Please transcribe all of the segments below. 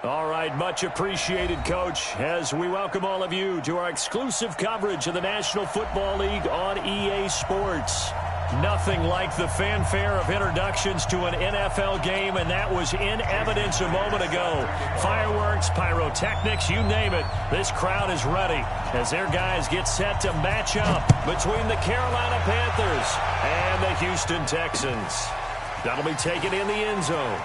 All right, much appreciated, Coach, as we welcome all of you to our exclusive coverage of the National Football League on EA Sports. Nothing like the fanfare of introductions to an NFL game, and that was in evidence a moment ago. Fireworks, pyrotechnics, you name it. This crowd is ready as their guys get set to match up between the Carolina Panthers and the Houston Texans. That'll be taken in the end zone.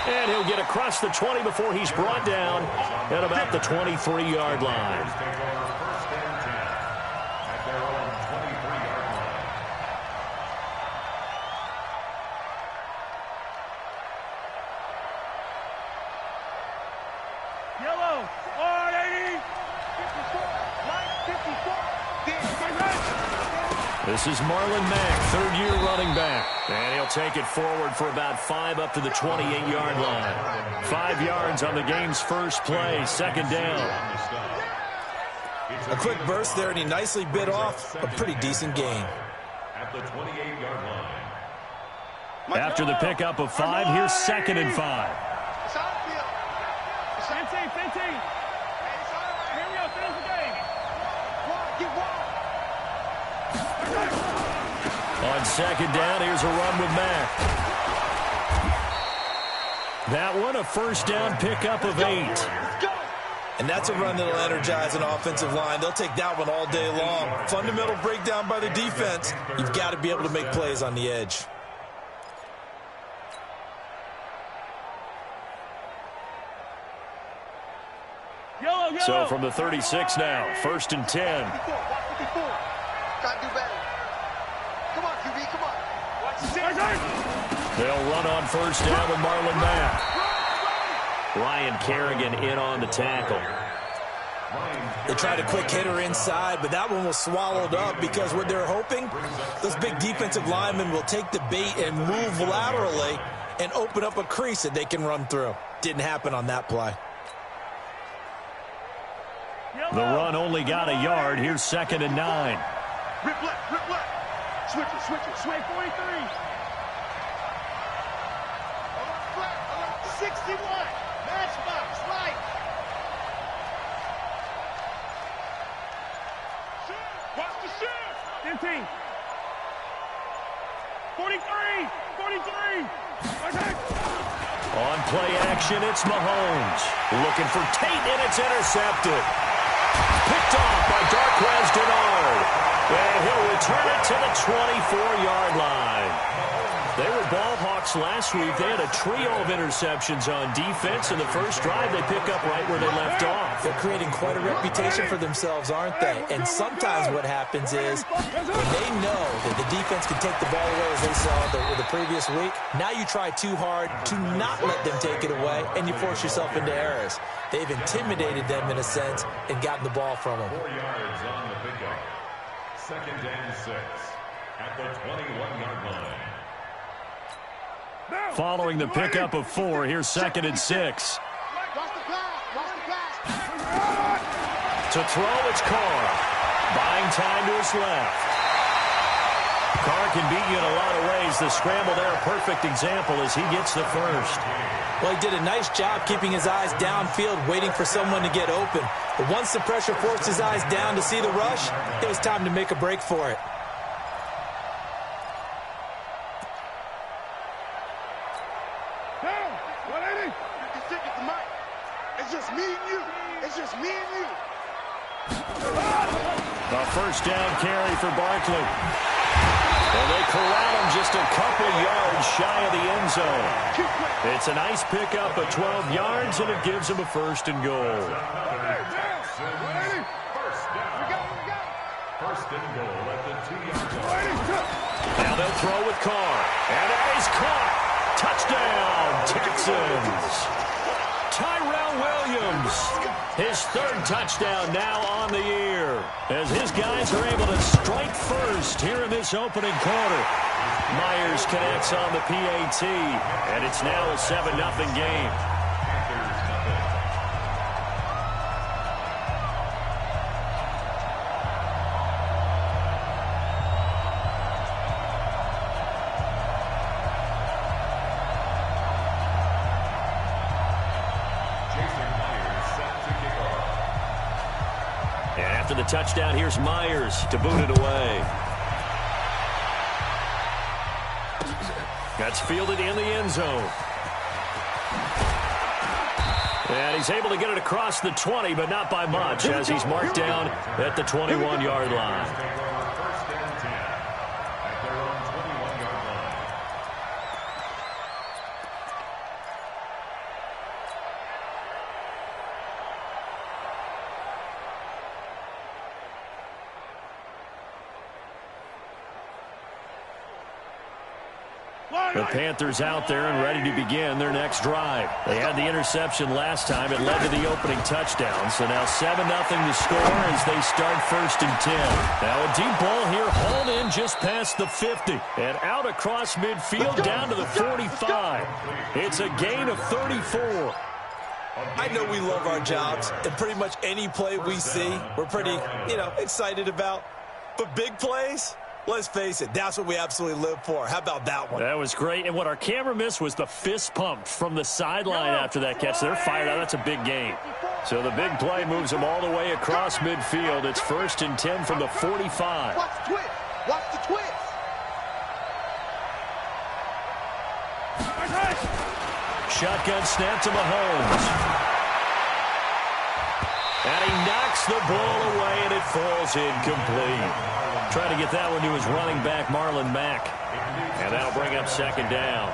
And he'll get across the 20 before he's brought down at about the 23-yard line. Yellow, 180, 54, This is Marlon Mack, third-year running back. And he'll take it forward for about 5 up to the 28-yard line. 5 yards on the game's first play, second down. A quick burst there, and he nicely bit off a pretty decent gain. At the 28-yard line. After the pickup of 5, here's second and 5. 15. Here we go, finish the game. Get wide. On second down, here's a run with Mack. That one, a first down pickup of 8. And that's a run that'll energize an offensive line. They'll take that one all day long. Fundamental breakdown by the defense. You've got to be able to make plays on the edge. Yellow. So from the 36 now, first and 10. 54. Try to do better. Come on, QB, come on. Watch the They'll run on first down with Marlon Mack. Ryan Kerrigan in on the tackle. They tried a quick hitter inside, but that one was swallowed up because what they're hoping, those big defensive linemen will take the bait and move laterally and open up a crease that they can run through. Didn't happen on that play. The run only got a yard. Here's second and 9. Rip left. Switch it. Sway 43. 61. Matchbox, right. Watch the shift. 15. 43. On play action, it's Mahomes. Looking for Tate, and it's intercepted. Picked off by Darquez Dennard. And he'll return it to the 24-yard line. They were ball hawks last week. They had a trio of interceptions on defense. In the first drive, they pick up right where they left off. They're creating quite a reputation for themselves, aren't they? And sometimes what happens is when they know that the defense can take the ball away, as they saw the previous week, now you try too hard to not let them take it away, and you force yourself into errors. They've intimidated them in a sense and gotten the ball from them. 4 yards on the pickup. Second and 6 at the 21-yard line. Following the pickup of 4, here's second and 6. Watch the pass. To throw, it's Carr. Buying time to his left. Carr can beat you in a lot of ways. The scramble there, a perfect example as he gets the first. Well, he did a nice job keeping his eyes downfield, waiting for someone to get open. But once the pressure forced his eyes down to see the rush, it was time to make a break for it. The first down carry for Barkley. Well, they corral him just a couple yards shy of the end zone. It's a nice pickup of 12 yards, and it gives him a first and goal. First and goal at the 2-yard line. Now they'll throw with Carr. And that is caught. Touchdown, Texans. Tyrell Williams, his third touchdown now on the year, as his guys are able to strike first here in this opening quarter. Myers connects on the PAT, and it's now a 7-0 game. After the touchdown, here's Myers to boot it away. That's fielded in the end zone. And he's able to get it across the 20, but not by much, as he's marked down at the 21-yard line. The Panthers out there and ready to begin their next drive. They had the interception last time. It led to the opening touchdown. So now 7-0 to score as they start 1st and 10. Now a deep ball here hauled in just past the 50. And out across midfield down to the 45. It's a gain of 34. I know we love our jobs, and pretty much any play we see, we're pretty, excited about. But big plays? Let's face it, that's what we absolutely live for. How about that one? That was great. And what our camera missed was the fist pump from the sideline after that catch. They're fired out. That's a big gain. So the big play moves them all the way across midfield. It's 1st and 10 from the 45. Watch the twist. Watch the twist. Shotgun snap to Mahomes. And he knocks the ball away, and it falls incomplete. Trying to get that one to his running back, Marlon Mack. And that'll bring up 2nd down.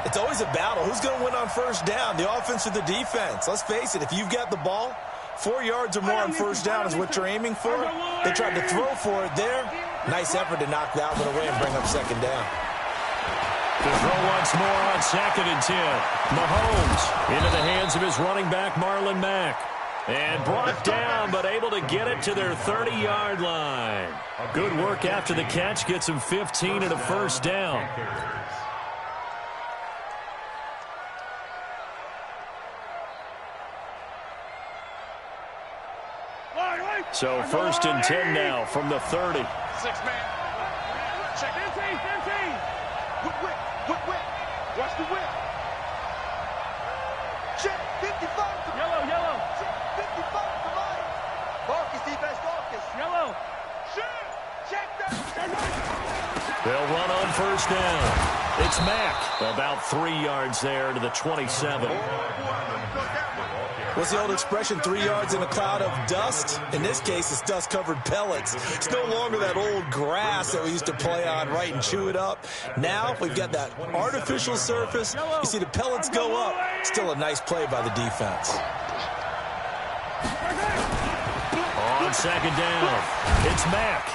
It's always a battle. Who's going to win on 1st down, the offense or the defense? Let's face it, if you've got the ball, 4 yards or more on 1st down is what you're aiming for. They tried to throw for it there. Nice effort to knock that one away and bring up 2nd down. To throw once more on 2nd and 10. Mahomes into the hands of his running back, Marlon Mack. And brought down, but able to get it to their 30-yard line. Good work after the catch. Gets him 15 and a 1st down. So 1st and 10 now from the 30. 6-man. Check 15. Whip. Watch the whip. Check 55. Yellow. 55 to line. Marcus, defense, Marcus. Yellow. Check that. They'll run on 1st down. It's Mack. About 3 yards there to the 27. What's the old expression, 3 yards in a cloud of dust? In this case, it's dust-covered pellets. It's no longer that old grass that we used to play on, right, and chew it up. Now we've got that artificial surface. You see the pellets go up. Still a nice play by the defense. On 2nd down, it's Mack.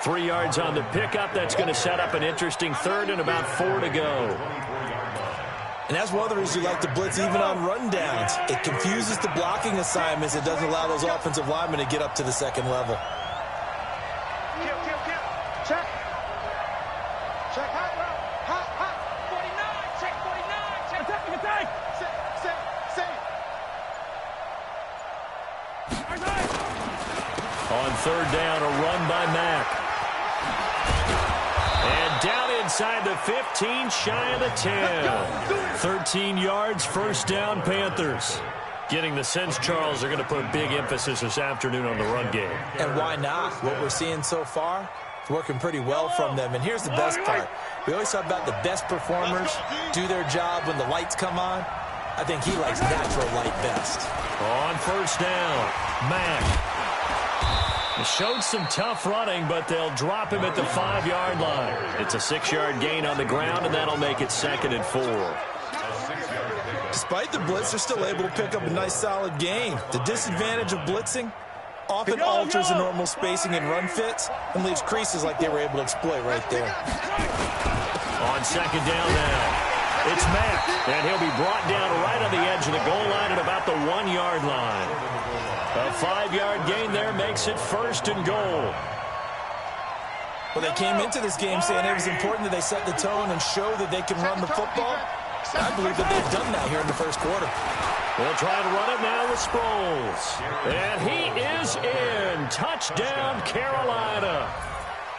3 yards on the pickup. That's going to set up an interesting 3rd and about 4 to go. And that's one of the reasons you like to blitz even on rundowns. It confuses the blocking assignments. It doesn't allow those offensive linemen to get up to the 2nd level. Kill. Check. Check hot. 49. Check 49. Check attack. On 3rd down, a run by Mack. And down inside the 15, shy of the 10. 13 yards, 1st down, Panthers. Getting the sense, Charles, they're going to put a big emphasis this afternoon on the run game. And why not? What we're seeing so far is working pretty well from them. And here's the best part. We always talk about the best performers do their job when the lights come on. I think he likes natural light best. On 1st down, Mack. He showed some tough running, but they'll drop him at the 5-yard line. It's a 6-yard gain on the ground, and that'll make it 2nd and 4. Despite the blitz, they're still able to pick up a nice, solid gain. The disadvantage of blitzing often alters the normal spacing and run fits and leaves creases like they were able to exploit right there. On 2nd down now, it's Mack, and he'll be brought down right on the edge of the goal line at about the 1-yard line. A 5-yard gain there makes it 1st and goal. Well, they came into this game saying it was important that they set the tone and show that they can run the football. I believe that they've done that here in the 1st quarter. They'll try to run it now with Sproles. And he is in. Touchdown, Carolina.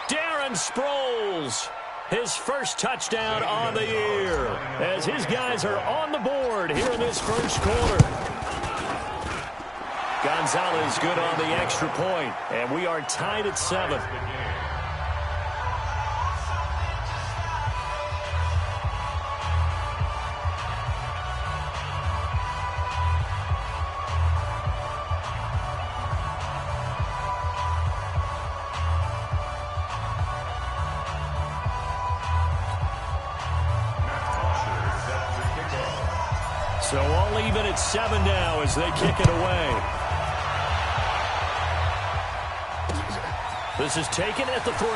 Darren Sproles, his 1st touchdown on the year, as his guys are on the board here in this 1st quarter. Gonzalez good on the extra point, and we are tied at 7. So all even at 7 now as they kick it away. This is taken at the 3.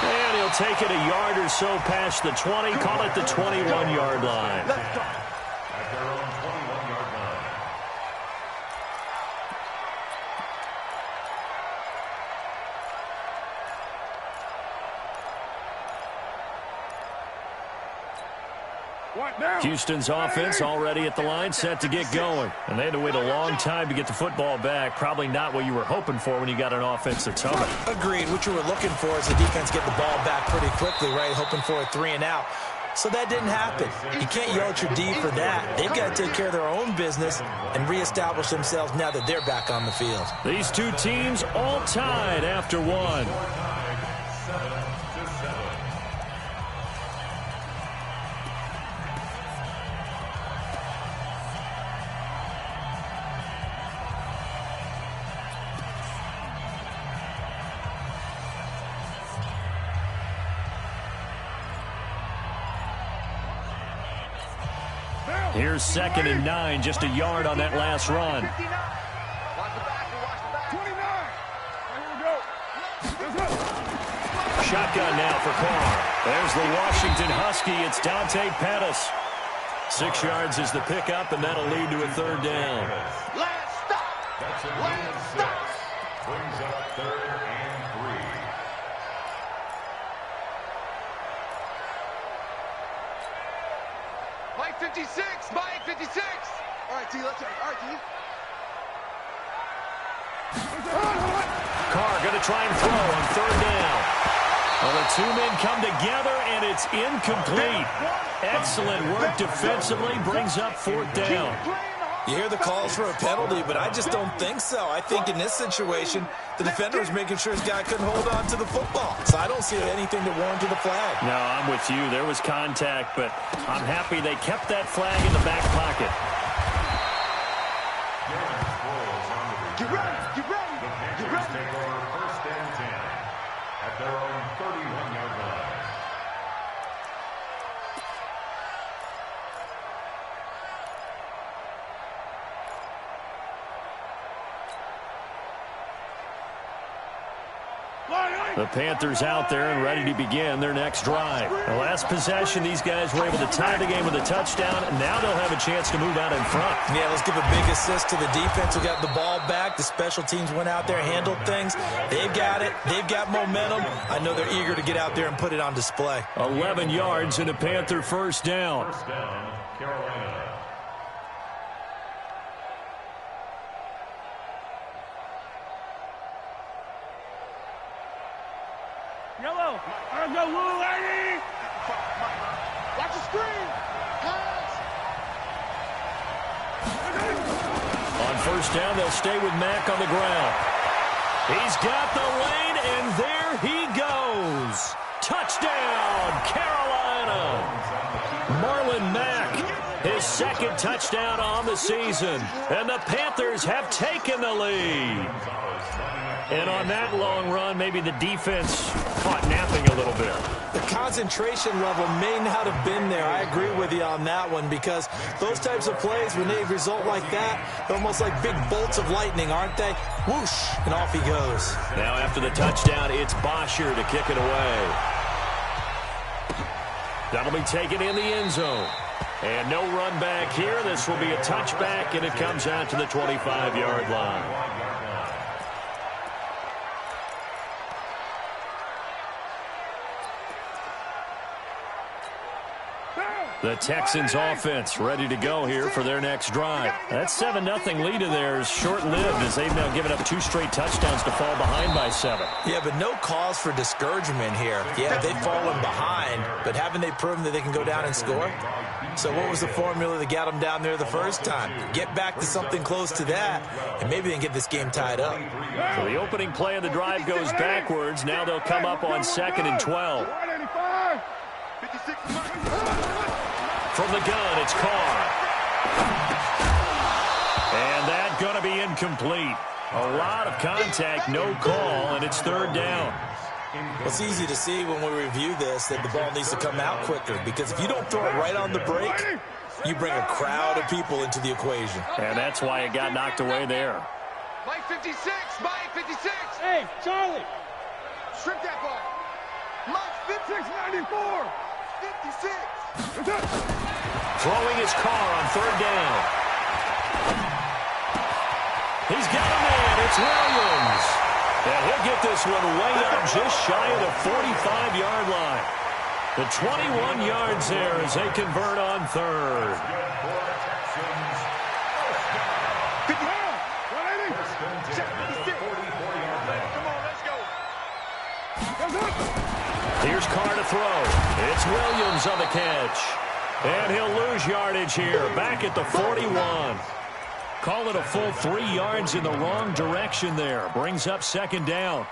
And he'll take it a yard or so past the 20, call it the 21-yard line. At their own 21-yard line. Houston's offense already at the line, set to get going. And they had to wait a long time to get the football back. Probably not what you were hoping for when you got an offense that's humming. Agreed. What you were looking for is the defense get the ball back pretty quickly, right? Hoping for a 3 and out. So that didn't happen. You can't yell at your D for that. They've got to take care of their own business and reestablish themselves now that they're back on the field. These two teams all tied after 1. Here's 2nd and 9, just a yard on that last run. Shotgun now for Carr. There's the Washington Husky. It's Dante Pettis. 6 yards is the pickup, and that'll lead to a 3rd down. Last stop. That's a gain of 6. Brings up 3rd and 3. Mike 56. Mike 56. All right, T, let's go. All right, T. Carr going to try and throw on 3rd down. Well, the two men come together, and it's incomplete. Excellent work defensively, brings up 4th down. You hear the calls for a penalty, but I just don't think so. I think in this situation, the defender was making sure his guy couldn't hold on to the football. So I don't see anything to warrant the flag. No, I'm with you. There was contact, but I'm happy they kept that flag in the back pocket. Get ready. Get ready. The Panthers take over 1st and 10 at their own 31-yard line. The Panthers out there and ready to begin their next drive. The last possession, these guys were able to tie the game with a touchdown, and now they'll have a chance to move out in front. Yeah, let's give a big assist to the defense who got the ball back. The special teams went out there, handled things. They've got it. They've got momentum. I know they're eager to get out there and put it on display. 11 yards and a Panther 1st down. 1st down, Carolina. Yellow. Let's go, little lady. Watch the screen. Pass. On 1st down, they'll stay with Mack on the ground. He's got the lane, and there he goes. Touchdown, Carolina. Marlon Mack, his 2nd touchdown on the season. And the Panthers have taken the lead. And on that long run, maybe the defense caught napping a little bit. The concentration level may not have been there. I agree with you on that one because those types of plays, when they result like that, they're almost like big bolts of lightning, aren't they? Whoosh, and off he goes. Now after the touchdown, it's Bosher to kick it away. That'll be taken in the end zone. And no run back here. This will be a touchback, and it comes out to the 25-yard line. The Texans offense ready to go here for their next drive. That 7-0 lead of theirs short-lived as they've now given up 2 straight touchdowns to fall behind by 7. Yeah, but no cause for discouragement here. Yeah, they've fallen behind, but haven't they proven that they can go down and score? So what was the formula that got them down there the first time? Get back to something close to that, and maybe they can get this game tied up. So the opening play of the drive goes backwards. Now they'll come up on 2nd and 12. From the gun, it's Carr. And that's going to be incomplete. A lot of contact, no call, and it's 3rd down. Well, it's easy to see when we review this that the ball needs to come out quicker, because if you don't throw it right on the break, you bring a crowd of people into the equation. And that's why it got knocked away there. Mike 56, Mike 56. Hey, Charlie. Strip that ball. Mike 694. 56. Throwing his Carr on 3rd down. He's got a man. It's Williams. And he'll get this one way up just shy of the 45-yard line. The 21 yards there as they convert on 3rd. Here's Carr to throw. It's Williams on the catch. And he'll lose yardage here. Back at the 41. Call it a full 3 yards in the wrong direction there. Brings up 2nd down.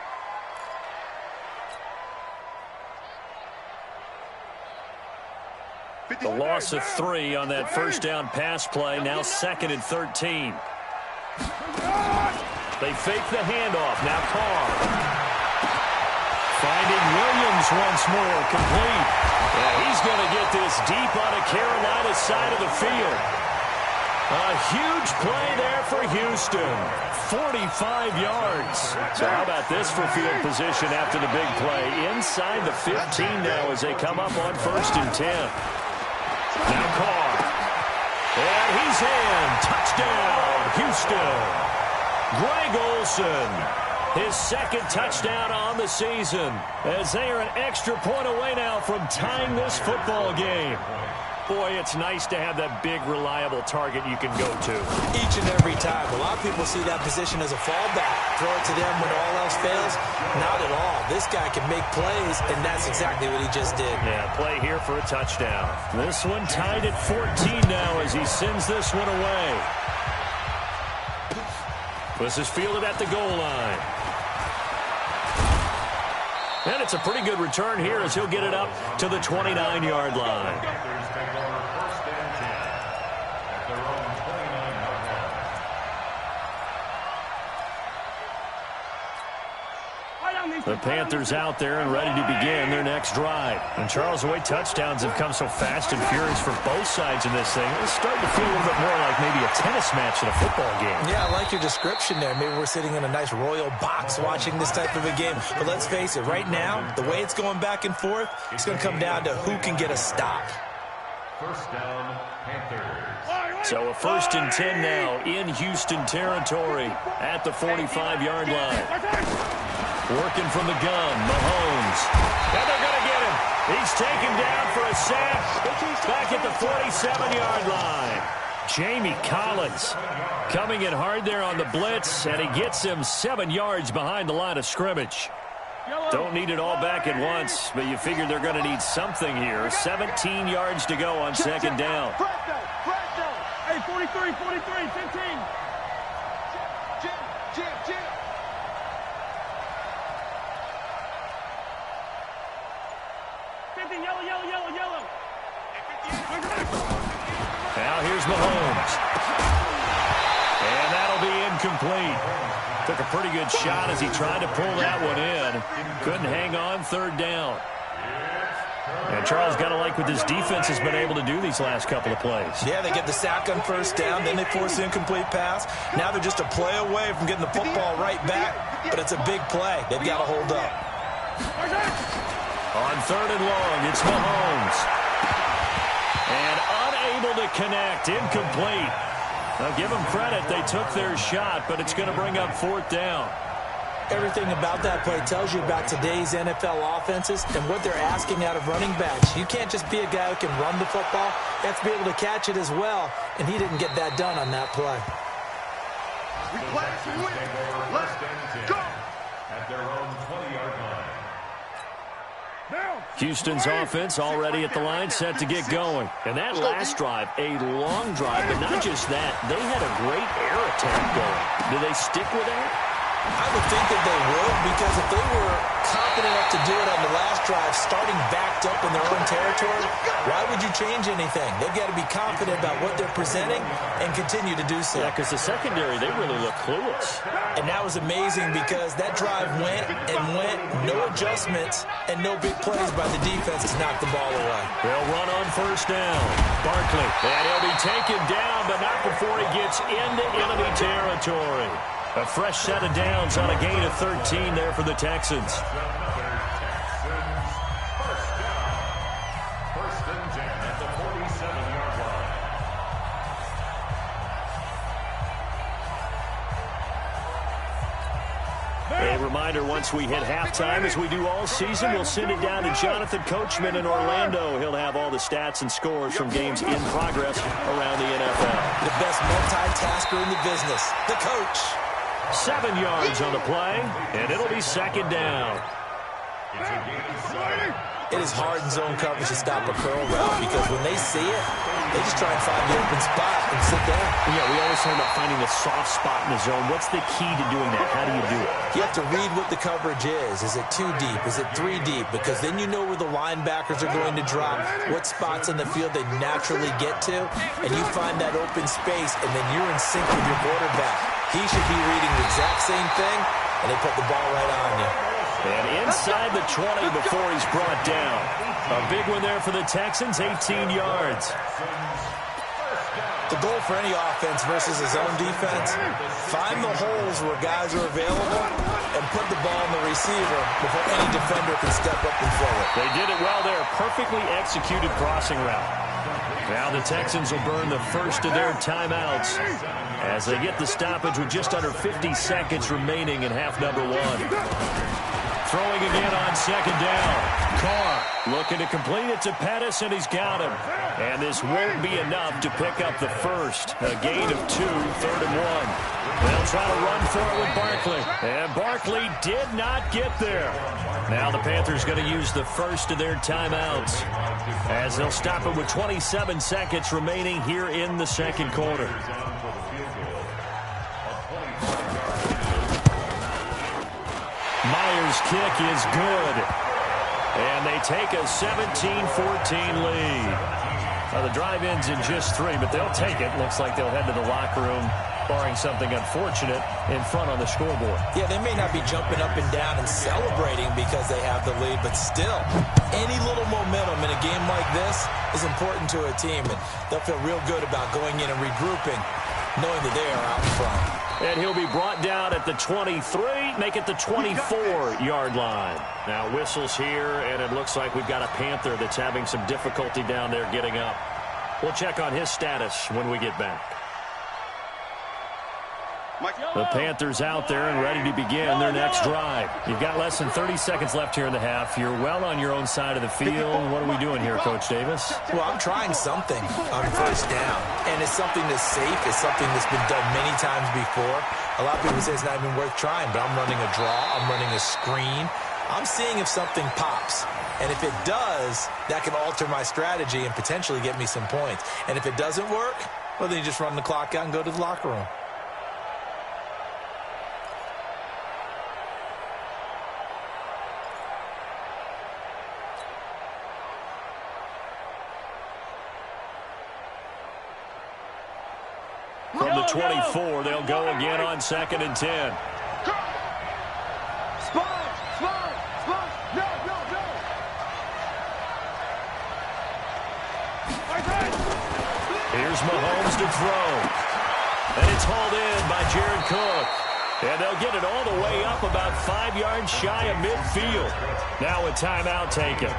The loss of 3 on that 1st down pass play. Now 2nd and 13. They fake the handoff. Now Carr. Finding Williams once more. Complete. Yeah, he's going to get this deep on the Carolina side of the field. A huge play there for Houston. 45 yards. So how about this for field position after the big play? Inside the 15 now as they come up on 1st and 10. Now Carr. And he's in. Touchdown, Houston. Greg Olsen. His 2nd touchdown on the season as they are an extra point away now from tying this football game. Boy, it's nice to have that big, reliable target you can go to. Each and every time. A lot of people see that position as a fallback. Throw it to them when all else fails. Not at all. This guy can make plays, and that's exactly what he just did. Yeah, play here for a touchdown. This one tied at 14 now as he sends this one away. This is fielded at the goal line. And it's a pretty good return here as he'll get it up to the 29-yard line. The Panthers out there and ready to begin their next drive. And Charles, the way touchdowns have come so fast and furious for both sides in this thing, it's starting to feel a little bit more like maybe a tennis match in a football game. Yeah, I like your description there. Maybe we're sitting in a nice royal box watching this type of a game. But let's face it, right now, the way it's going back and forth, it's going to come down to who can get a stop. 1st down, Panthers. So a 1st and 10 now in Houston territory at the 45-yard line. Working from the gun, Mahomes. And they're going to get him. He's taken down for a sack back at the 47-yard line. Jamie Collins coming in hard there on the blitz, and he gets him 7 yards behind the line of scrimmage. Don't need it all back at once, but you figure they're going to need something here. 17 yards to go on 2nd down. Hey, 43, 15. Jim. Yellow. Now here's Mahomes. And that'll be incomplete. Took a pretty good shot as he tried to pull that one in. Couldn't hang on 3rd down. And Charles, got to like what this defense has been able to do these last couple of plays. Yeah, they get the sack on 1st down, then they force the incomplete pass. Now they're just a play away from getting the football right back, but it's a big play. They've got to hold up. On 3rd and long, it's Mahomes. And unable to connect, incomplete. Now give them credit, they took their shot, but it's going to bring up 4th down. Everything about that play tells you about today's NFL offenses and what they're asking out of running backs. You can't just be a guy who can run the football. You have to be able to catch it as well, and he didn't get that done on that play. We play to win. Let's go. At their own 20-yard line. Houston's offense already at the line, set to get going. And that last drive, a long drive, but not just that. They had a great air attack going. Do they stick with that? I would think that they would, because if they were confident enough to do it on the last drive, starting backed up in their own territory, why would you change anything? They've got to be confident about what they're presenting and continue to do so. Yeah, because the secondary, they really look clueless. And that was amazing because that drive went and went, no adjustments, and no big plays by the defense to knock the ball away. They'll run on first down. Barkley, and he'll be taken down, but not before he gets into enemy territory. A fresh set of downs on a gain of 13 there for the Texans. First and 10 at the 47-yard line. A reminder, once we hit halftime, as we do all season, we'll send it down to Jonathan Coachman in Orlando. He'll have all the stats and scores from games in progress around the NFL. The best multitasker in the business, the coach. 7 yards on the play, and it'll be second down. It is hard in zone coverage to stop a curl route because when they see it, they just try and find the open spot and sit down. Yeah, we always talk about finding the soft spot in the zone. What's the key to doing that? How do you do it? You have to read what the coverage is. Is it 2 deep? Is it 3 deep? Because then you know where the linebackers are going to drop, what spots in the field they naturally get to, and you find that open space, and then you're in sync with your quarterback. He should be reading the exact same thing, and they put the ball right on you. And inside the 20 before he's brought down. A big one there for the Texans, 18 yards. The goal for any offense versus his own defense, find the holes where guys are available and put the ball in the receiver before any defender can step up and fill it. They did it well there. Perfectly executed crossing route. Now the Texans will burn the first of their timeouts as they get the stoppage with just under 50 seconds remaining in half number 1. Throwing again on second down. Carr looking to complete it to Pettis, and he's got him. And this won't be enough to pick up the first. A gain of 2, 3rd and 1. They'll try to run for it with Barkley. And Barkley did not get there. Now the Panthers going to use the first of their timeouts as they'll stop it with 27 seconds remaining here in the second quarter. Myers' kick is good. And they take a 17-14 lead. Now the drive ends in just 3, but they'll take it. Looks like they'll head to the locker room, barring something unfortunate, in front on the scoreboard. Yeah, they may not be jumping up and down and celebrating because they have the lead, but still, any little momentum in a game like this is important to a team, and they'll feel real good about going in and regrouping, knowing that they are out in front. And he'll be brought down at the 23, make it the 24-yard line. Now whistles here, and it looks like we've got a Panther that's having some difficulty down there getting up. We'll check on his status when we get back. The Panthers out there and ready to begin their next drive. You've got less than 30 seconds left here in the half. You're well on your own side of the field. What are we doing here, Coach Davis? Well, I'm trying something on first down, and it's something that's safe. It's something that's been done many times before. A lot of people say it's not even worth trying, but I'm running a draw. I'm running a screen. I'm seeing if something pops. And if it does, that can alter my strategy and potentially get me some points. And if it doesn't work, well, then you just run the clock out and go to the locker room. From the 24, they'll go again on 2nd and 10. Here's Mahomes to throw. And it's hauled in by Jared Cook. And they'll get it all the way up about 5 yards shy of midfield. Now a timeout taken.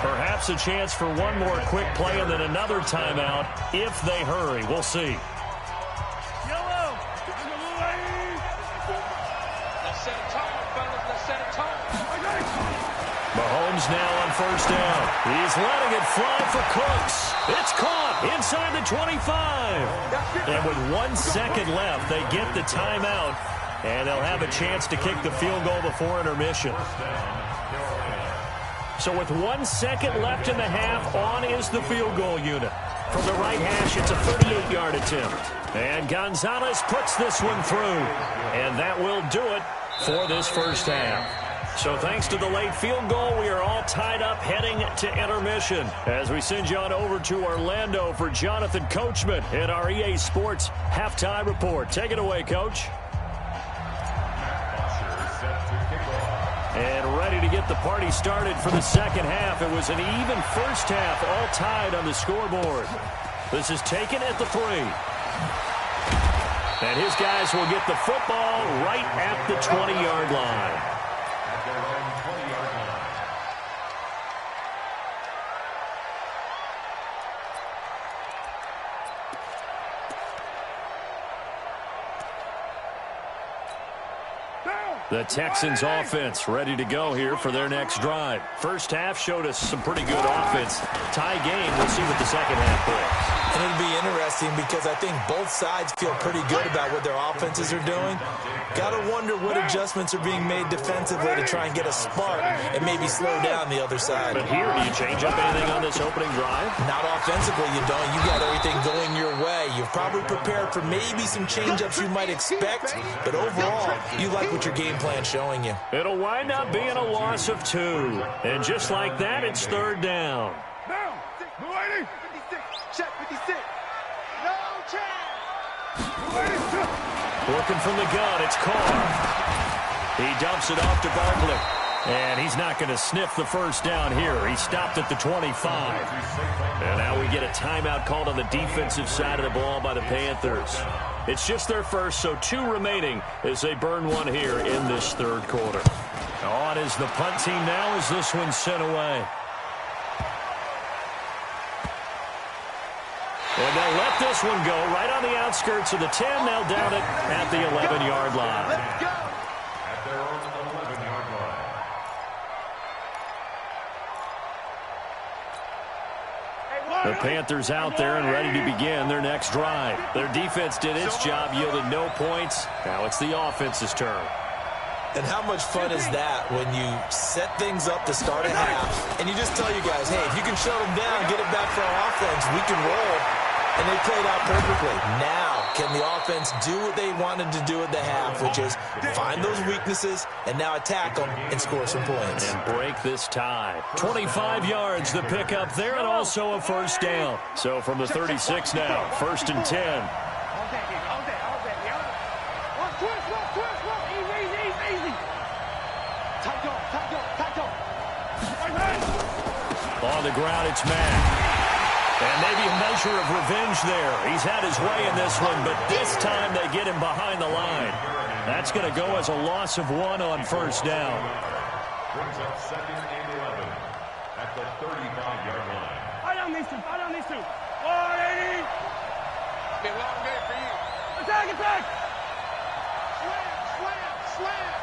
Perhaps a chance for one more quick play and then another timeout if they hurry. We'll see. Let's set a time. first down. He's letting it fly for Cooks. It's caught inside the 25. And with 1 second left, they get the timeout, and they'll have a chance to kick the field goal before intermission. So with 1 second left in the half, on is the field goal unit. From the right hash, it's a 38-yard attempt. And Gonzalez puts this one through. And that will do it for this first half. So thanks to the late field goal, we are all tied up heading to intermission as we send you on over to Orlando for Jonathan Coachman in our EA Sports Halftime Report. Take it away, Coach. And ready to get the party started for the second half. It was an even first half, all tied on the scoreboard. This is taken at the 3. And his guys will get the football right at the 20-yard line. The Texans offense ready to go here for their next drive. First half showed us some pretty good offense. Tie game. We'll see what the second half brings. And it'll be interesting because I think both sides feel pretty good about what their offenses are doing. Got to wonder what adjustments are being made defensively to try and get a spark and maybe slow down the other side. But here, do you change up anything on this opening drive? Not offensively, you don't. You got everything going your way. You've probably prepared for maybe some change-ups you might expect, but overall, you like what your game plan's showing you. It'll wind up being a loss of 2. And just like that, it's third down. Down. 56. Check 56. No chance. Working from the gun, it's Carr. He dumps it off to Barkley. And he's not going to sniff the first down here. He stopped at the 25. And now we get a timeout called on the defensive side of the ball by the Panthers. It's just their first, so 2 remaining as they burn one here in this third quarter. On is the punt team now as this one's sent away. And they'll let this one go right on the outskirts of the 10. They'll down it at the 11-yard line. Let's go. At their own 11-yard line. The Panthers out there and ready to begin their next drive. Their defense did its job, yielded no points. Now it's the offense's turn. And how much fun is that when you set things up to start a half and you just tell your guys, hey, if you can shut them down, get it back for our offense, we can roll. And they played out perfectly. Now, can the offense do what they wanted to do at the half, which is find those weaknesses and now attack them and score some points. And break this tie. 25 yards the pickup there and also a first down. So from the 36 now, 1st and 10. On the ground, it's Mack. And maybe a measure of revenge there. He's had his way in this one, but this time they get him behind the line. That's going to go as a loss of 1 on first down. Brings up 2nd and 11 at the 35-yard line. I down these two. 180. Be a long day for you. Attack. Slam.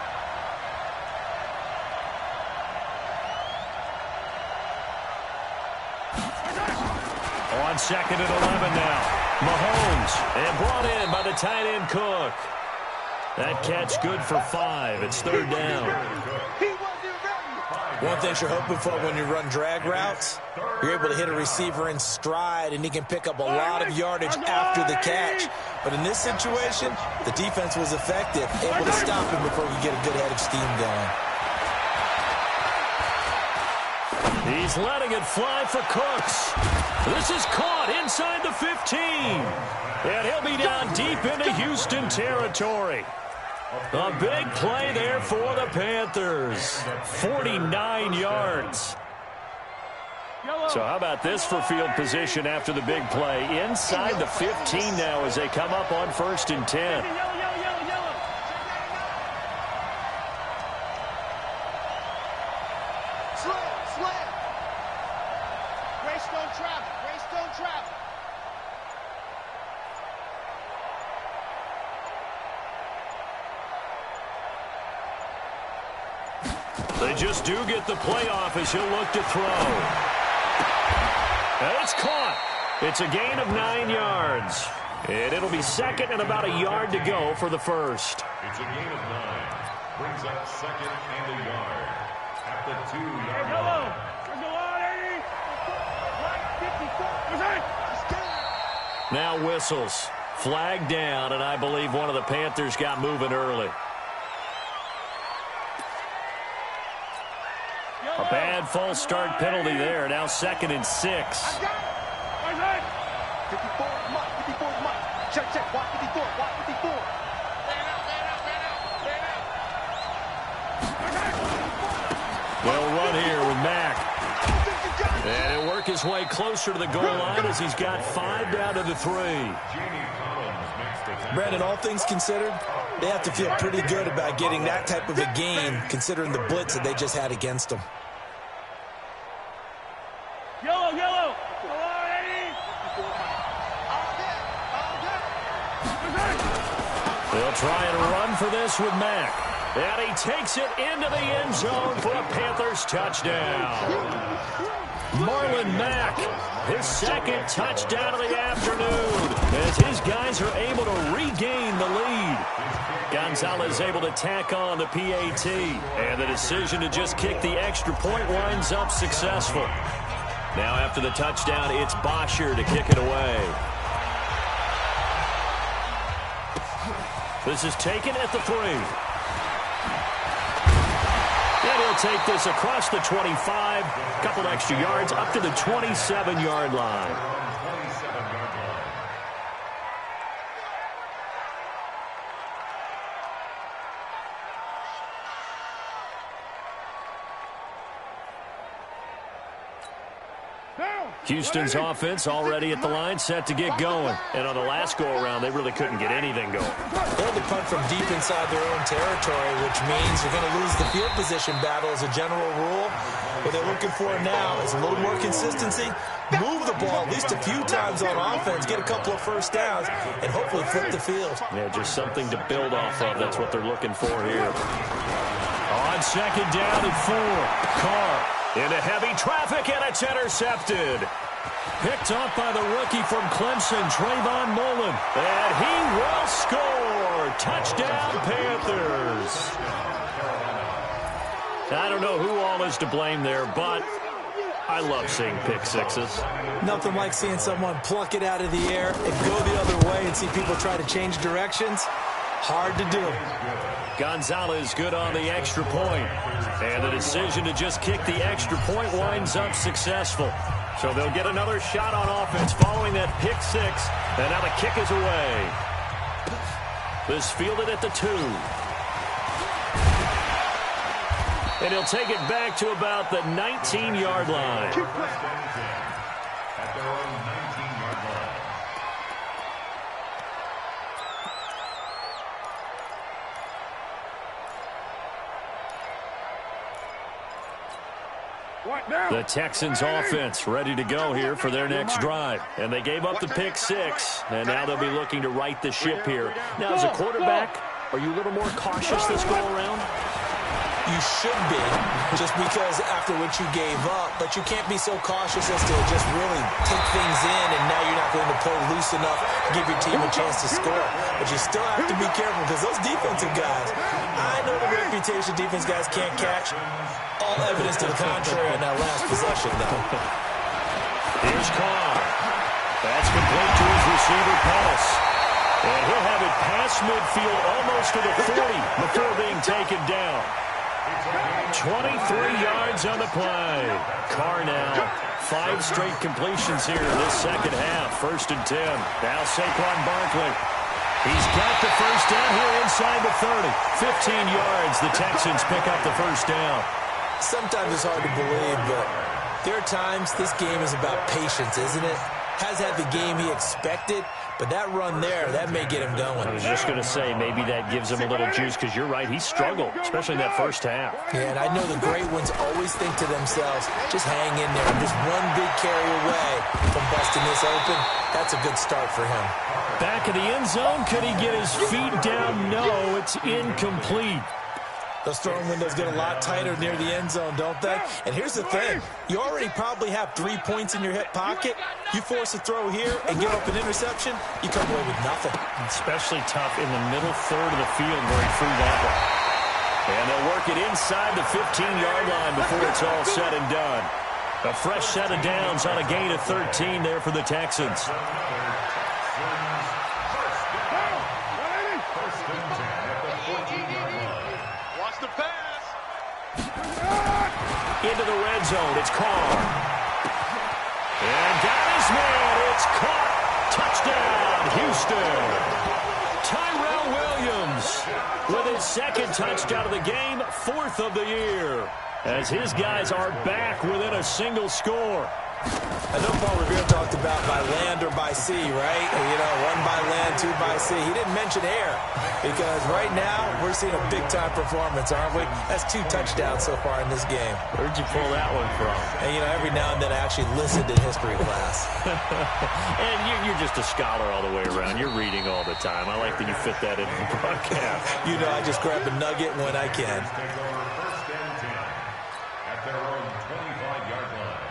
On 2nd and 11 now. Mahomes, and brought in by the tight end Cook. That catch good for 5. It's 3rd down. One thing you're hoping for when you run drag routes, you're able to hit a receiver in stride, and he can pick up a lot of yardage after the catch. But in this situation, the defense was effective, able to stop him before he could get a good head of steam going. He's letting it fly for Cooks. This is caught inside the 15. And he'll be down deep into Houston territory. A big play there for the Panthers. 49 yards. So how about this for field position after the big play? Inside the 15 now as they come up on 1st and 10. Slam. Greystone travel. The They just do get the playoff as he'll look to throw. And it's caught. It's a gain of 9 yards. And it'll be second and about a yard to go for the first. It's a gain of 9. Brings up second and a yard at the 2-yard line. Now whistles. Flag down, and I believe one of the Panthers got moving early. A bad false start penalty there. Now second and 6. 54, Mike. 54, Mike. Check, check. Watch 54. Watch 54. They'll run here with Mack. And he'll work his way closer to the goal line as he's got 5 down to the 3. Brandon, all things considered, they have to feel pretty good about getting that type of a gain, considering the blitz that they just had against them. Yellow, yellow. They'll try and run for this with Mack. And he takes it into the end zone for a Panthers touchdown. Marlon Mack, his second touchdown of the afternoon, as his guys are able to regain the lead. Gonzalez able to tack on the PAT, and the decision to just kick the extra point winds up successful. Now after the touchdown, it's Bosher to kick it away. This is taken at the 3. And he'll take this across the 25, a couple extra yards, up to the 27-yard line. Houston's offense already at the line, set to get going. And on the last go-around, they really couldn't get anything going. They're the punt from deep inside their own territory, which means you're going to lose the field position battle as a general rule. What they're looking for now is a little more consistency, move the ball at least a few times on offense, get a couple of first downs, and hopefully flip the field. Yeah, just something to build off of. That's what they're looking for here. On second down and 4, Carr into heavy traffic, and it's intercepted. Picked up by the rookie from Clemson, Trayvon Mullen. And he will score. Touchdown, Panthers. I don't know who all is to blame there, but I love seeing pick sixes. Nothing like seeing someone pluck it out of the air and go the other way and see people try to change directions. Hard to do. Gonzalez good on the extra point. And the decision to just kick the extra point winds up successful. So they'll get another shot on offense following that pick 6. And now the kick is away. This fielded at the 2. And he'll take it back to about the 19-yard line. At their own 19-yard line. The Texans offense ready to go here for their next drive. And they gave up the pick 6, and now they'll be looking to right the ship here. Now, as a quarterback, are you a little more cautious this go-around? You should be, just because after what you gave up, but you can't be so cautious as to just really take things in, and now you're not going to play loose enough to give your team a chance to score. But you still have to be careful, because those defensive guys, I know the reputation defense guys can't catch. All evidence to the contrary on that last possession, though. Here's Carr. That's complete to his receiver, Pettis. And he'll have it past midfield almost to the 40 before being taken down. 23 yards on the play. Carr now, 5 straight completions here in this second half. 1st and 10. Now Saquon Barkley. He's got the first down here inside the 30. 15 yards. The Texans pick up the first down. Sometimes it's hard to believe, but there are times this game is about patience, isn't it? Has had the game he expected, but that run there, that may get him going. I was just going to say, maybe that gives him a little juice, because you're right, he struggled, especially in that first half. Yeah, and I know the great ones always think to themselves, just hang in there. Just one big carry away from busting this open. That's a good start for him. Back in the end zone, could he get his feet down? No, it's incomplete. Those throwing windows get a lot tighter near the end zone, don't they? And here's the thing. You already probably have 3 points in your hip pocket. You force a throw here and give up an interception, you come away with nothing. Especially tough in the middle third of the field where he threw that one. And they'll work it inside the 15-yard line before it's all said and done. A fresh set of downs on a gain of 13 there for the Texans. Into the red zone, it's Carr. And got his man, it's caught. Touchdown, Houston. Tyrell Williams with his second touchdown of the game, 4th of the year, as his guys are back within a single score. I know Paul Revere talked about by land or by sea, right? You know, 1 by land, 2 by sea. He didn't mention air because right now we're seeing a big-time performance, aren't we? That's 2 touchdowns so far in this game. Where'd you pull that one from? And, you know, every now and then I actually listened in history class. And you're just a scholar all the way around. You're reading all the time. I like that you fit that in the broadcast. You know, I just grab a nugget when I can. At their own 25-yard line.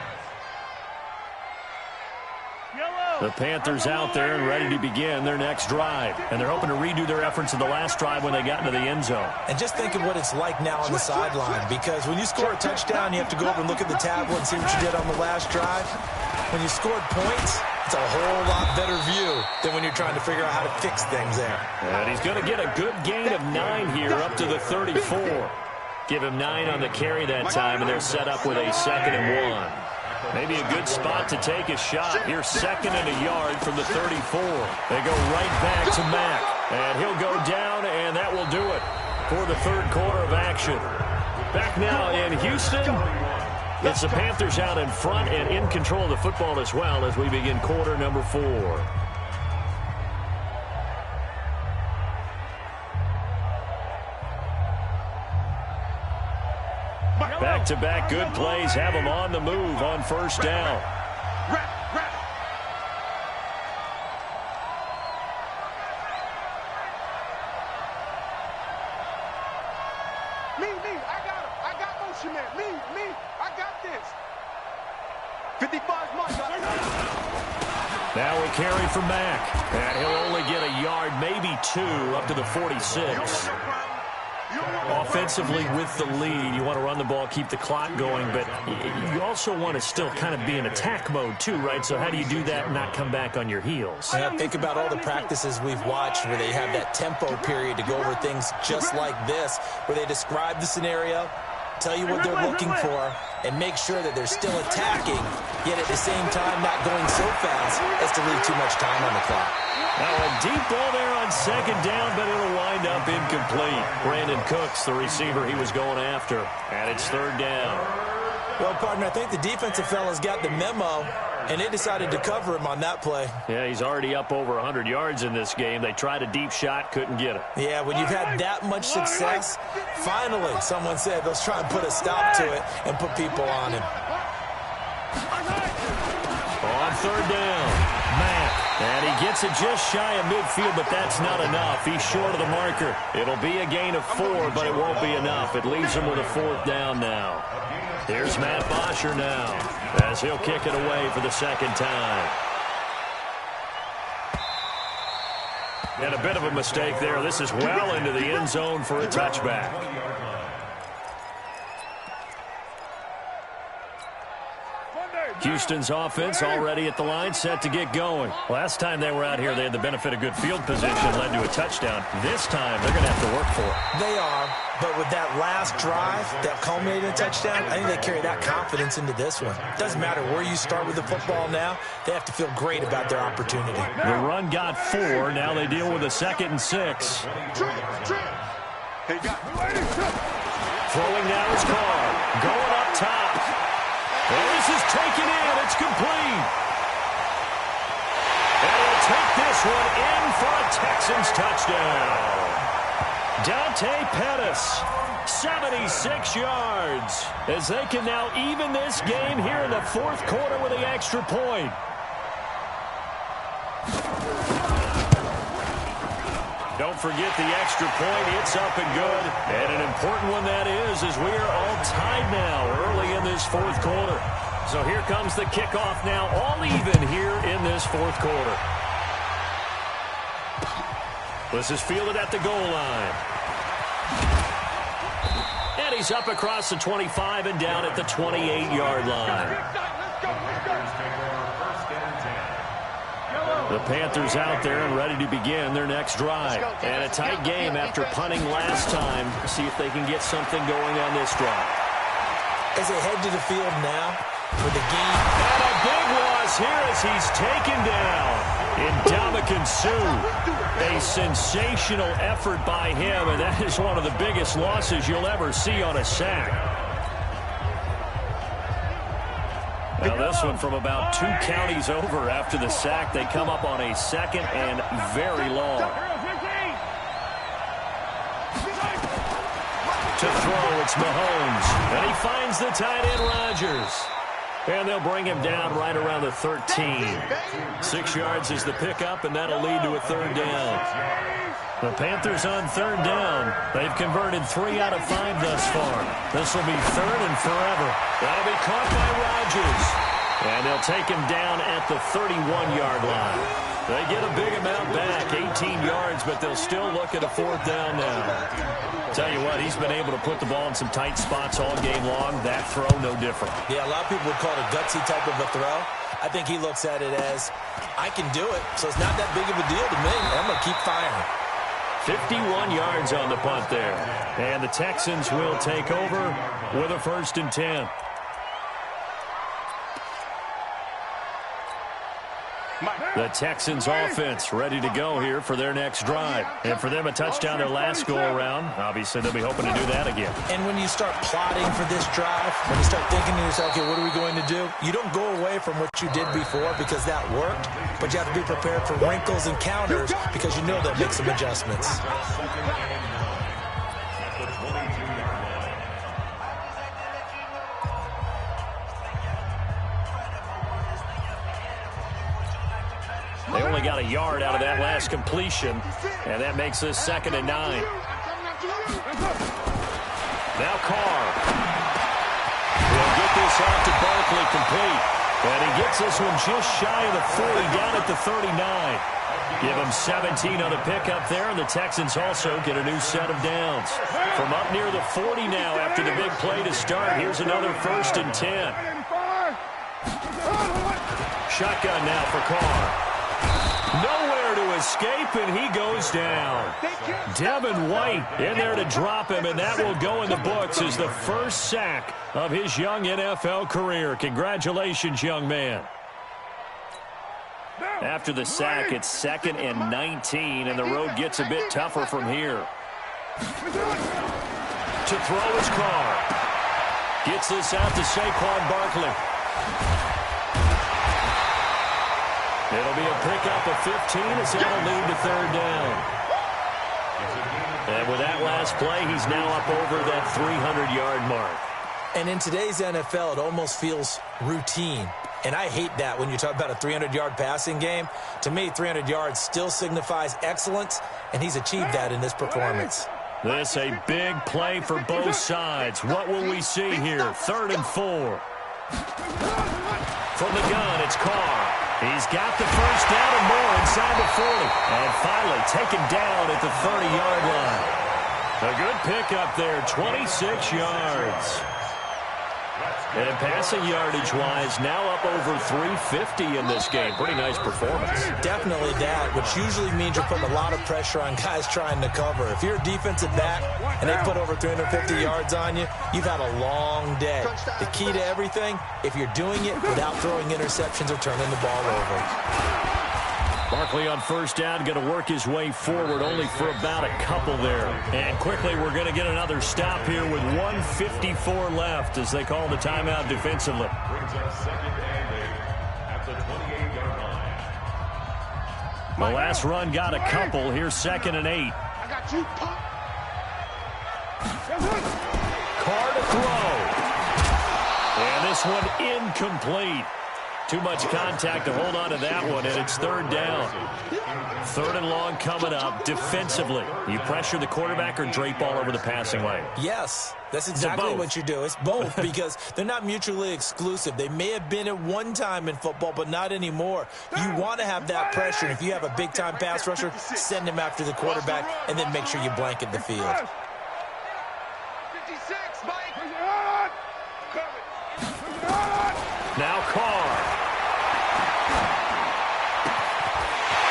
The Panthers out there and ready to begin their next drive. And they're hoping to redo their efforts in the last drive when they got into the end zone. And just think of what it's like now on the sideline, because when you score a touchdown, you have to go over and look at the tablet and see what you did on the last drive. When you scored points, it's a whole lot better view than when you're trying to figure out how to fix things there. And he's going to get a good gain of 9 here up to the 34. Give him 9 on the carry that time, and they're set up with a 2nd and 1. Maybe a good spot to take a shot. Here's 2nd and a yard from the 34. They go right back to Mack. And he'll go down, and that will do it for the 3rd quarter of action. Back now in Houston. It's the Panthers out in front and in control of the football as well as we begin quarter number 4. Back-to-back good plays have them on the move on 1st down. Me, I got him. I got motion man. Me, I got this. 55 mark. Now a carry from Mack. And he'll only get a yard, maybe 2, up to the 46. Offensively with the lead, you want to run the ball, keep the clock going, but you also want to still kind of be in attack mode too, right? So how do you do that and not come back on your heels? Yeah, think about all the practices we've watched where they have that tempo period to go over things just like this, where they describe the scenario, tell you what they're looking for, and make sure that they're still attacking, yet at the same time not going so fast as to leave too much time on the clock. Now a deep ball there on 2nd down, but it'll wind up incomplete. Brandon Cooks, the receiver he was going after, and it's 3rd down. Well, partner, I think the defensive fellas got the memo, and they decided to cover him on that play. Yeah, he's already up over 100 yards in this game. They tried a deep shot, couldn't get it. Yeah, when you've had that much success, finally, someone said, let's try and put a stop to it and put people on him. On 3rd down, Mack. And he gets it just shy of midfield, but that's not enough. He's short of the marker. It'll be a gain of 4, but it won't be enough. It leaves him with a 4th down now. Here's Matt Bosher now, as he'll kick it away for the 2nd time. And a bit of a mistake there. This is well into the end zone for a touchback. Houston's offense already at the line, set to get going. Last time they were out here, they had the benefit of good field position, led to a touchdown. This time, they're going to have to work for it. They are, but with that last drive that culminated in a touchdown, I think they carry that confidence into this one. Doesn't matter where you start with the football now, they have to feel great about their opportunity. The run got 4. Now they deal with a 2nd and 6. Throwing now is Carr. Going up top. Well, this is taken in. It's complete. And he'll take this one in for a Texans touchdown. Dante Pettis, 76 yards, as they can now even this game here in the 4th quarter with the extra point. Don't forget the extra point. It's up and good. And an important one that is, as we are all tied now early in this fourth quarter. So here comes the kickoff now, all even here in this fourth quarter. This is fielded at the goal line. And he's up across the 25 and down at the 28-yard line. The Panthers out there and ready to begin their next drive. And a tight game after punting last time. See if they can get something going on this drive. As they head to the field now for the game. And a big loss here as he's taken down. Ndamukong Suh. A sensational effort by him, and that is one of the biggest losses you'll ever see on a sack. Now this one from about 2 counties over after the sack. They come up on a second and very long. To throw, it's Mahomes. And he finds the tight end, Rodgers. And they'll bring him down right around the 13. 6 yards is the pickup, and that'll lead to a third down. The Panthers on third down. They've converted 3 out of 5 thus far. This will be third and forever. That'll be caught by Rodgers. And they'll take him down at the 31-yard line. They get a big amount back, 18 yards, but they'll still look at a fourth down now. Tell you what, he's been able to put the ball in some tight spots all game long. That throw, no different. Yeah, a lot of people would call it a gutsy type of a throw. I think he looks at it as, I can do it, so it's not that big of a deal to me. I'm going to keep firing. 51 yards on the punt there. And the Texans will take over with a 1st and 10. The Texans offense ready to go here for their next drive. And for them, a touchdown their last go-around. Obviously, they'll be hoping to do that again. And when you start plotting for this drive, when you start thinking to yourself, okay, what are we going to do? You don't go away from what you did before because that worked, but you have to be prepared for wrinkles and counters because you know they'll make some adjustments. They only got a yard out of that last completion, and that makes this 2nd and 9. Now Carr. He'll get this off to Barkley complete, and he gets this one just shy of the 40, down at the 39. Give him 17 on a pickup there, and the Texans also get a new set of downs. From up near the 40 now after the big play to start, here's another 1st and 10. Shotgun now for Carr. Nowhere to escape, and he goes down. Devin White in there to drop him, and that will go in the books as the first sack of his young NFL career. Congratulations, young man. After the sack, it's 2nd and 19, and the road gets a bit tougher from here. To throw is Carr. Gets this out to Saquon Barkley. It'll be a pickup of 15 as that'll lead to third down. And with that last play, he's now up over that 300-yard mark. And in today's NFL, it almost feels routine. And I hate that when you talk about a 300-yard passing game. To me, 300 yards still signifies excellence, and he's achieved that in this performance. This a big play for both sides. What will we see here? 3rd and 4. From the gun, it's Carr. He's got the first down and more inside the 40. And finally taken down at the 30-yard line. A good pickup there, 26 yards. And passing yardage-wise, now up over 350 in this game. Pretty nice performance. Definitely that, which usually means you're putting a lot of pressure on guys trying to cover. If you're a defensive back and they put over 350 yards on you, you've had a long day. The key to everything, if you're doing it without throwing interceptions or turning the ball over. Barkley on first down, going to work his way forward only for about a couple there. And quickly, we're going to get another stop here with 1:54 left as they call the timeout defensively. Brings up 2nd and 8 at the 28-yard line. The last run got a couple. Here's 2nd and 8. I got you, punk. Carr to throw. And this one incomplete. Too much contact to hold on to that one, and it's third down. Third and long coming up. Defensively, you pressure the quarterback or drape all over the passing lane? Yes, that's exactly what you do. It's both because they're not mutually exclusive. They may have been at one time in football, but not anymore. You want to have that pressure. If you have a big-time pass rusher, send him after the quarterback, and then make sure you blanket the field. 56, Mike. Now Carr.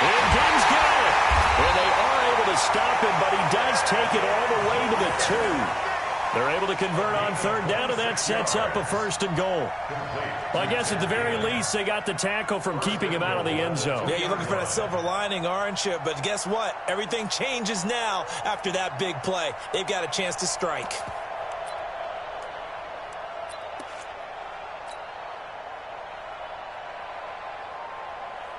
And Gibbs got it. And they are able to stop him, but he does take it all the way to the 2. They're able to convert on third down, and that sets up a first and goal. Well, I guess at the very least, they got the tackle from keeping him out of the end zone. Yeah, you're looking for that silver lining, aren't you? But guess what? Everything changes now after that big play. They've got a chance to strike.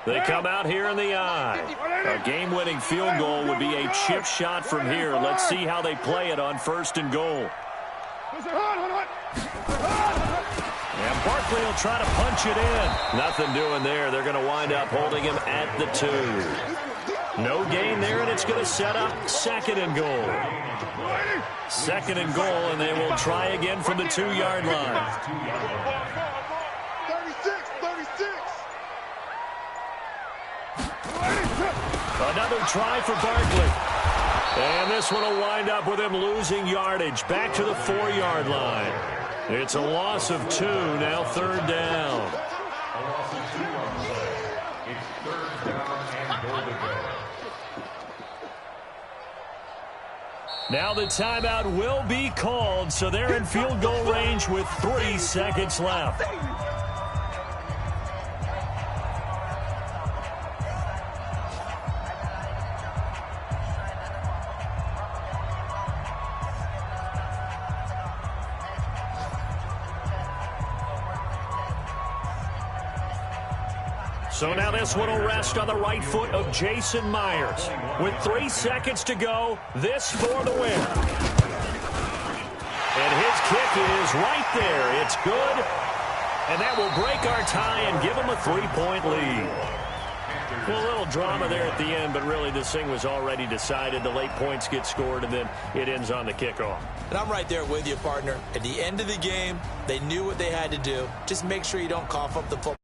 They come out here in the eye. A game-winning field goal would be a chip shot from here. Let's see how they play it on first and goal. And Barkley will try to punch it in. Nothing doing there. They're going to wind up holding him at the 2. No gain there, and it's going to set up second and goal. Second and goal, and they will try again from the 2-yard line. 36. Another try for Barkley. And this one will wind up with him losing yardage. Back to the 4-yard line. It's a loss of 2, now third down. A loss of 2 on play. It's third down and goal to go. Now the timeout will be called, so they're in field goal range with 3 seconds left. So now this one will rest on the right foot of Jason Myers. With 3 seconds to go, this for the win. And his kick is right there. It's good. And that will break our tie and give him a 3-point lead. Well, a little drama there at the end, but really this thing was already decided. The late points get scored, and then it ends on the kickoff. And I'm right there with you, partner. At the end of the game, they knew what they had to do. Just make sure you don't cough up the football.